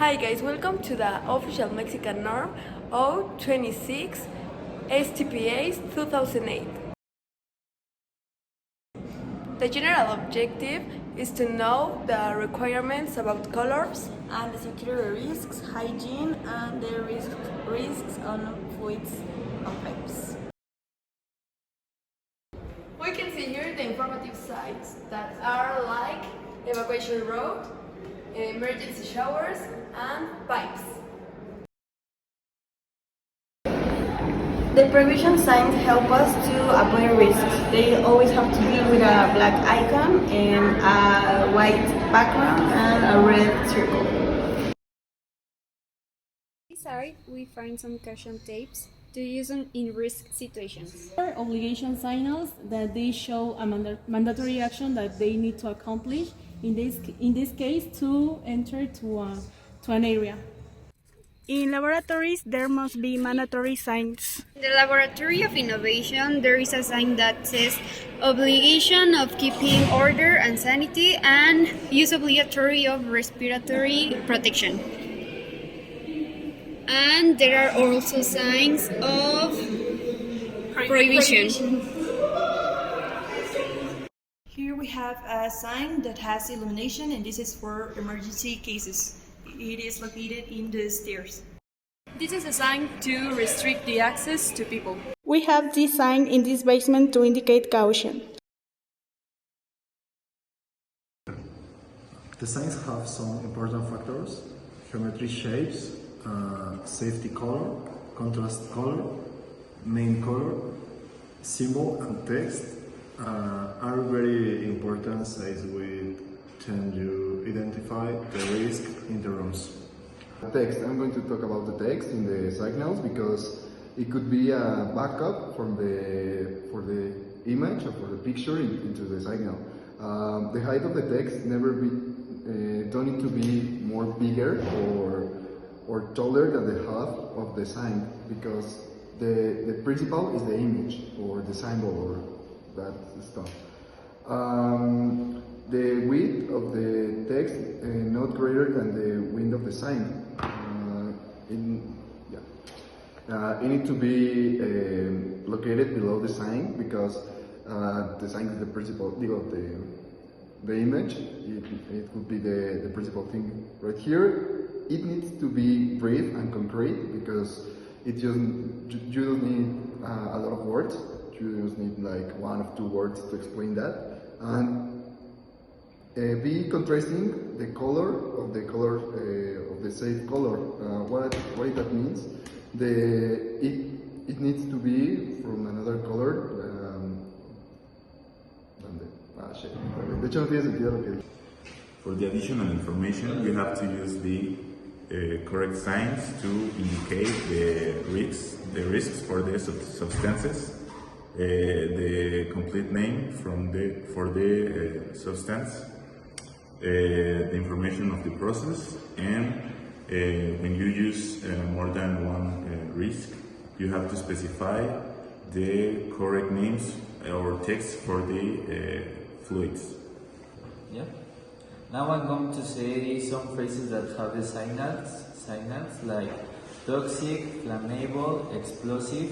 Hi guys, welcome to the official Mexican norm 026 STPAs 2008. The general objective is to know the requirements about colors and the security risks, hygiene, and the risks on fluids and pipes. We can see here the informative sites that are like evacuation route, emergency showers, and pipes. The prevention signs help us to avoid risks. They always have to be with a black icon and a white background and a red circle. Inside, we find some caution tapes to use in risk situations. Obligation signals that they show a mandatory action that they need to accomplish, in this case to enter to an area. In laboratories, there must be mandatory signs. In the Laboratory of Innovation, there is a sign that says obligation of keeping order and sanity and use obligatory of respiratory protection. And there are also signs of prohibition. Here we have a sign that has illumination, and this is for emergency cases. It is located in the stairs. This is a sign to restrict the access to people. We have this sign in this basement to indicate caution. The signs have some important factors: geometry shapes, safety color, contrast color, main color, symbol and text are very important as we tend to identify the risk in the rooms. Text. I'm going to talk about the text in the signals because it could be a backup for the image or for the picture into the signal. The height of the text don't need to be more bigger or taller than the half of the sign, because the principal is the image or the symbol or that stuff. The width of the text not greater than the width of the sign. It needs to be located below the sign, because the sign is the principal thing of the image. It would be the principal thing right here. It needs to be brief and concrete, because you don't need a lot of words. You just need like 1 or 2 words to explain that. And be contrasting the color of the safe color. What that means? It needs to be from another color. De hecho no tiene sentido lo que dice. For the additional information, you have to use the correct signs to indicate the risks for the substances, the complete name for the substance, the information of the process, and when you use more than one risk, you have to specify the correct names or text for the fluids. Yeah. Now I'm going to say some phrases that have the signals like toxic, flammable, explosive,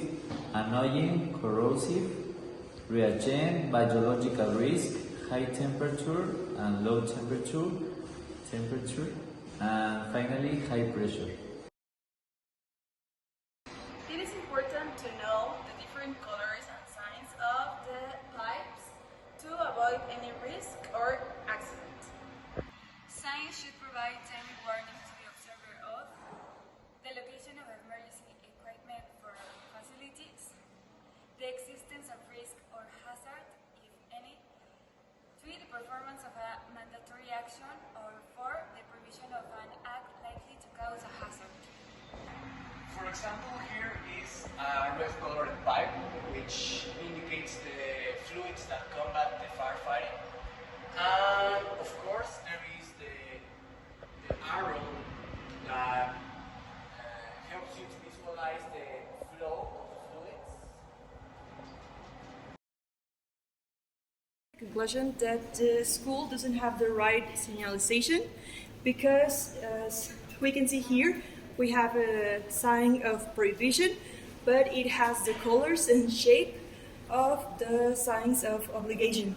annoying, corrosive, reagent, biological risk, high temperature and low temperature, and finally high pressure. It is important to know the different colors and signs of the pipes to avoid any risk or accident. Signs should provide timely warning to the observer of the location of emergency equipment for facilities, the existence of risk or hazard, if any, 3. The performance of a mandatory action, or 4. The provision of an act likely to cause a hazard. For example, here is a red-colored pipe, which indicates the fluids that combat the firefighting. And of course, there is the arrow that helps you to visualize the flow of fluids. Conclusion that the school doesn't have the right signalization, because we can see here we have a sign of prohibition, but it has the colors and shape of the signs of obligation.